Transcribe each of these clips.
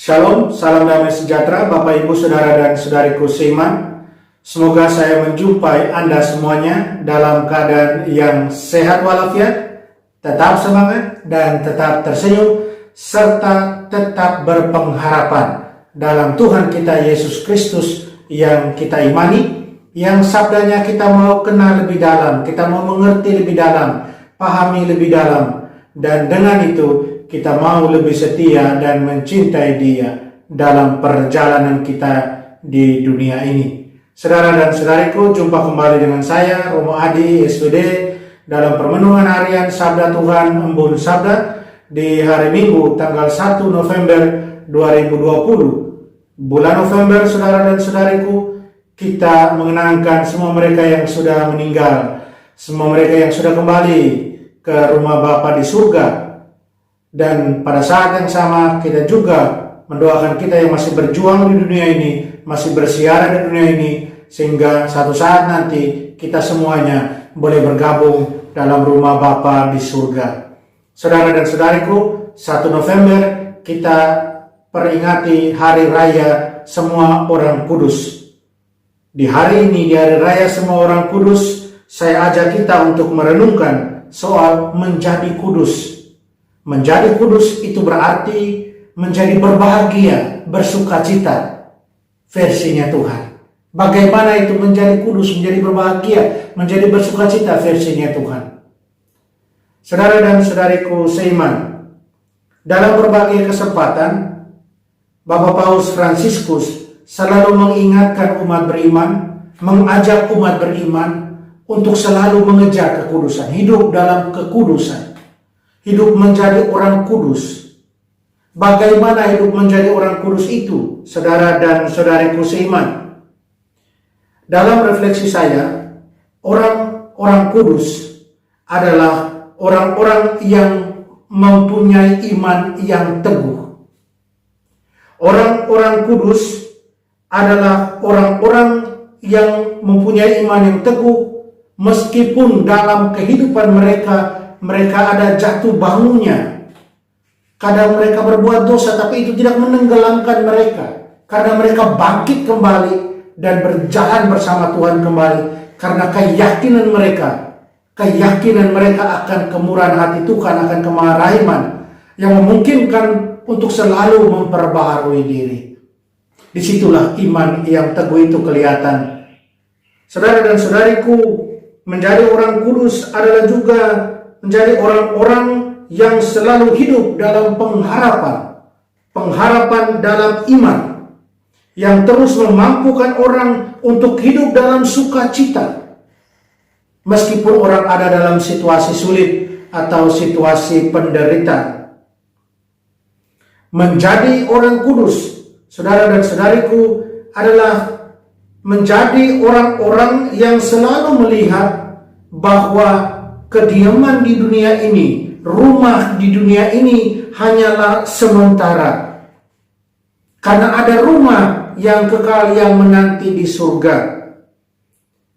Shalom, salam damai sejahtera Bapak Ibu Saudara dan Saudariku seiman. Semoga saya menjumpai Anda semuanya dalam keadaan yang sehat walafiat, tetap semangat dan tetap tersenyum, serta tetap berpengharapan dalam Tuhan kita Yesus Kristus yang kita imani, yang sabdanya kita mau kenal lebih dalam, kita mau mengerti lebih dalam, pahami lebih dalam, dan dengan itu kita mau lebih setia dan mencintai Dia dalam perjalanan kita di dunia ini. Saudara dan saudariku, jumpa kembali dengan saya, Romo Adi SVD, dalam permenungan harian Sabda Tuhan Embun Sabda di hari Minggu tanggal 1 November 2020. Bulan November, saudara dan saudariku, kita mengenangkan semua mereka yang sudah meninggal, semua mereka yang sudah kembali ke rumah Bapa di surga. Dan pada saat yang sama kita juga mendoakan kita yang masih berjuang di dunia ini, masih bersiaran di dunia ini, sehingga satu saat nanti kita semuanya boleh bergabung dalam rumah Bapa di surga. Saudara dan saudariku, 1 November kita peringati Hari Raya Semua Orang Kudus. Di hari ini, di Hari Raya Semua Orang Kudus, saya ajak kita untuk merenungkan soal menjadi kudus. Menjadi kudus itu berarti menjadi berbahagia, bersukacita, versinya Tuhan. Bagaimana itu menjadi kudus, menjadi berbahagia, menjadi bersukacita, versinya Tuhan. Saudara dan saudariku seiman, dalam berbagai kesempatan, Bapak Paus Fransiskus selalu mengingatkan umat beriman, mengajak umat beriman untuk selalu mengejar kekudusan, hidup dalam kekudusan. Hidup menjadi orang kudus. Bagaimana hidup menjadi orang kudus itu, saudara dan saudariku seiman? Dalam refleksi saya, orang-orang kudus adalah orang-orang yang mempunyai iman yang teguh. Orang-orang kudus adalah orang-orang yang mempunyai iman yang teguh, meskipun dalam kehidupan mereka ada jatuh bangunnya. Kadang mereka berbuat dosa, tapi itu tidak menenggelamkan mereka. Karena mereka bangkit kembali dan berjalan bersama Tuhan kembali. Karena keyakinan mereka akan kemurahan hati Tuhan, akan kemaharahiman yang memungkinkan untuk selalu memperbaharui diri. Disitulah iman yang teguh itu kelihatan. Saudara dan saudariku, menjadi orang kudus adalah juga menjadi orang-orang yang selalu hidup dalam pengharapan dalam iman, yang terus memampukan orang untuk hidup dalam sukacita, meskipun orang ada dalam situasi sulit atau situasi penderitaan. Menjadi orang kudus, saudara dan saudariku, adalah menjadi orang-orang yang selalu melihat bahwa kediaman di dunia ini, rumah di dunia ini hanyalah sementara. Karena ada rumah yang kekal yang menanti di surga.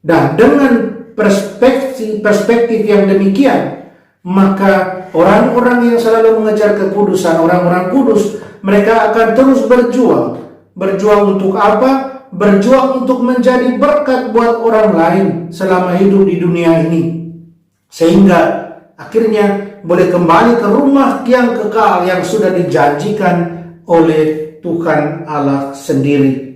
Dan dengan perspektif yang demikian, maka orang-orang yang selalu mengejar kekudusan, orang-orang kudus, mereka akan terus berjuang. Berjuang untuk apa? Berjuang untuk menjadi berkat buat orang lain selama hidup di dunia ini. Sehingga akhirnya boleh kembali ke rumah yang kekal yang sudah dijanjikan oleh Tuhan Allah sendiri.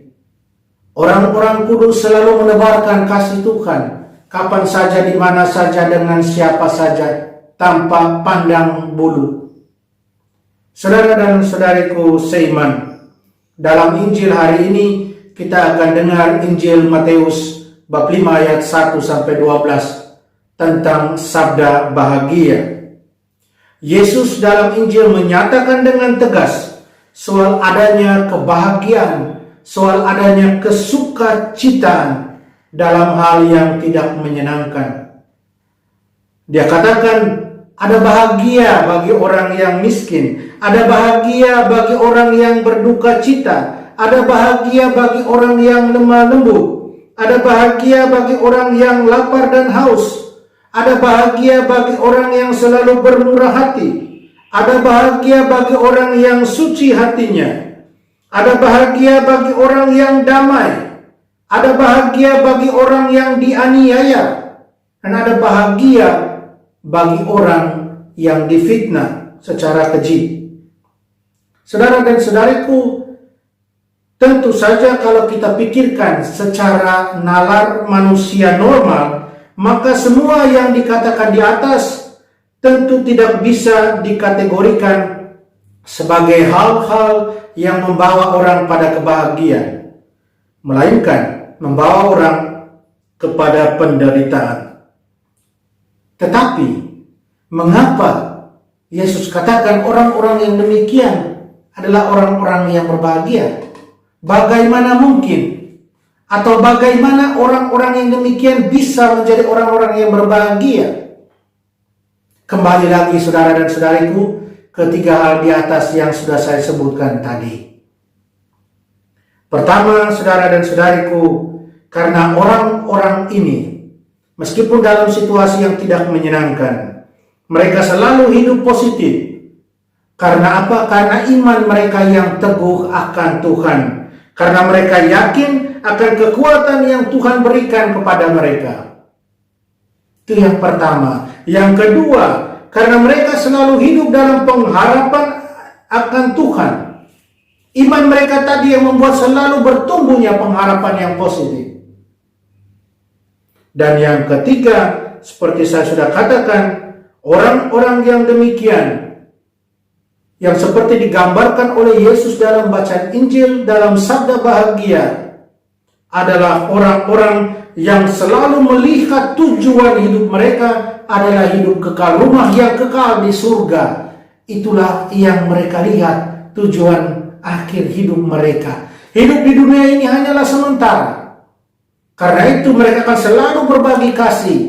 Orang-orang kudus selalu menebarkan kasih Tuhan, kapan saja, di mana saja, dengan siapa saja, tanpa pandang bulu. Saudara dan saudariku seiman, dalam Injil hari ini kita akan dengar Injil Matius bab 5 ayat 1 sampai 12. Tentang sabda bahagia. Yesus dalam Injil menyatakan dengan tegas soal adanya kebahagiaan, soal adanya kesukacitaan dalam hal yang tidak menyenangkan. Dia katakan ada bahagia bagi orang yang miskin, ada bahagia bagi orang yang berduka cita, ada bahagia bagi orang yang lemah lembut, ada bahagia bagi orang yang lapar dan haus. Ada bahagia bagi orang yang selalu bermurah hati. Ada bahagia bagi orang yang suci hatinya. Ada bahagia bagi orang yang damai. Ada bahagia bagi orang yang dianiaya. Dan ada bahagia bagi orang yang difitnah secara keji. Saudara dan saudariku, tentu saja kalau kita pikirkan secara nalar manusia normal, maka semua yang dikatakan di atas tentu tidak bisa dikategorikan sebagai hal-hal yang membawa orang pada kebahagiaan, melainkan membawa orang kepada penderitaan. Tetapi, mengapa Yesus katakan orang-orang yang demikian adalah orang-orang yang berbahagia? Bagaimana mungkin? Atau bagaimana orang-orang yang demikian bisa menjadi orang-orang yang berbahagia? Kembali lagi saudara dan saudariku, ketiga hal di atas yang sudah saya sebutkan tadi. Pertama, saudara dan saudariku, karena orang-orang ini, meskipun dalam situasi yang tidak menyenangkan, mereka selalu hidup positif. Karena apa? Karena iman mereka yang teguh akan Tuhan. Karena mereka yakin akan kekuatan yang Tuhan berikan kepada mereka. Itu yang pertama. Yang kedua, karena mereka selalu hidup dalam pengharapan akan Tuhan. Iman mereka tadi yang membuat selalu bertumbuhnya pengharapan yang positif. Dan yang ketiga, seperti saya sudah katakan, orang-orang yang demikian, yang seperti digambarkan oleh Yesus dalam bacaan Injil, dalam sabda bahagia, adalah orang-orang yang selalu melihat tujuan hidup mereka adalah hidup kekal, rumah yang kekal di surga. Itulah yang mereka lihat, tujuan akhir hidup mereka. Hidup di dunia ini hanyalah sementara. Karena itu mereka akan selalu berbagi kasih.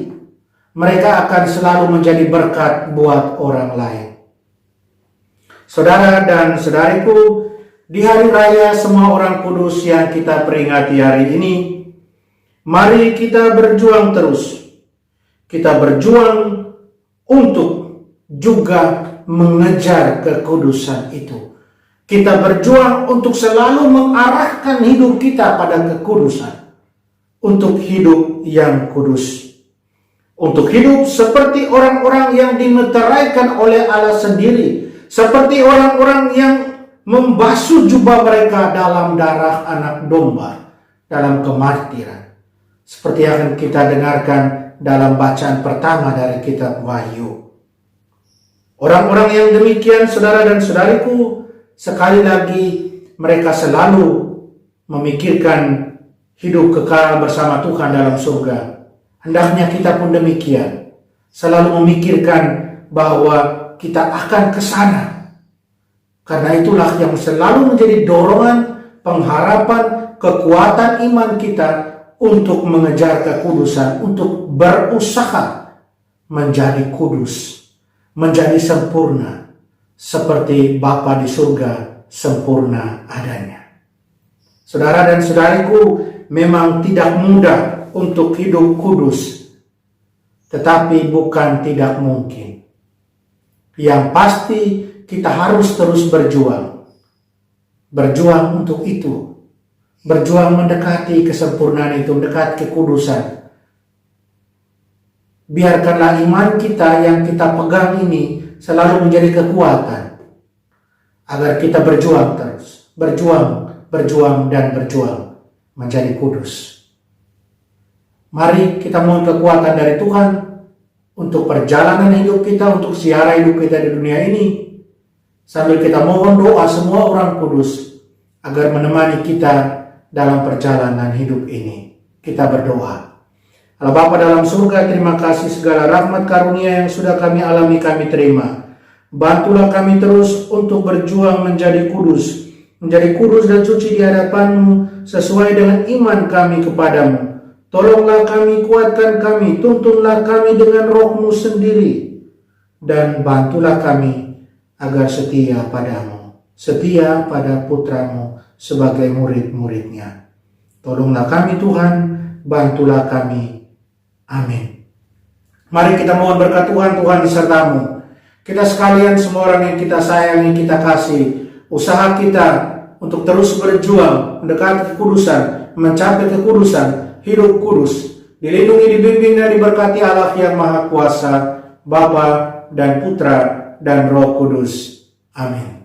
Mereka akan selalu menjadi berkat buat orang lain. Saudara dan saudariku, di hari raya semua orang kudus yang kita peringati hari ini, mari kita berjuang terus. Kita berjuang untuk juga mengejar kekudusan itu. Kita berjuang untuk selalu mengarahkan hidup kita pada kekudusan. Untuk hidup yang kudus. Untuk hidup seperti orang-orang yang dimeteraikan oleh Allah sendiri. Seperti orang-orang yang membasuh jubah mereka dalam darah anak domba. Dalam kemartiran. Seperti yang kita dengarkan dalam bacaan pertama dari kitab Wahyu. Orang-orang yang demikian, saudara dan saudariku, sekali lagi mereka selalu memikirkan hidup kekal bersama Tuhan dalam surga. Hendaknya kita pun demikian. Selalu memikirkan bahwa kita akan ke sana. Karena itulah yang selalu menjadi dorongan, pengharapan, kekuatan iman kita untuk mengejar kekudusan, untuk berusaha menjadi kudus, menjadi sempurna, seperti Bapa di surga sempurna adanya. Saudara dan saudariku, memang tidak mudah untuk hidup kudus, tetapi bukan tidak mungkin. Yang pasti kita harus terus berjuang. Berjuang untuk itu. Berjuang mendekati kesempurnaan itu, mendekati kekudusan. Biarkanlah iman kita yang kita pegang ini selalu menjadi kekuatan. Agar kita berjuang terus. Berjuang dan berjuang menjadi kudus. Mari kita mohon kekuatan dari Tuhan untuk perjalanan hidup kita, untuk siara hidup kita di dunia ini. Sambil kita mohon doa semua orang kudus agar menemani kita dalam perjalanan hidup ini. Kita berdoa. Allah Bapa dalam surga, terima kasih segala rahmat karunia yang sudah kami alami, kami terima. Bantulah kami terus untuk berjuang menjadi kudus. Menjadi kudus dan suci di hadapan-Mu sesuai dengan iman kami kepadamu. Tolonglah kami, kuatkan kami, tuntunlah kami dengan Roh-Mu sendiri. Dan bantulah kami agar setia padamu, setia pada putra-Mu sebagai murid-muridnya. Tolonglah kami Tuhan, bantulah kami. Amin. Mari kita mohon berkat Tuhan, Tuhan disertamu. Kita sekalian semua orang yang kita sayang, yang kita kasih, usaha kita untuk terus berjuang mendekati kekudusan, mencapai kekudusan, hidup kudus, dilindungi, dibimbing, dan diberkati Allah yang Maha Kuasa, Bapa dan Putra dan Roh Kudus. Amin.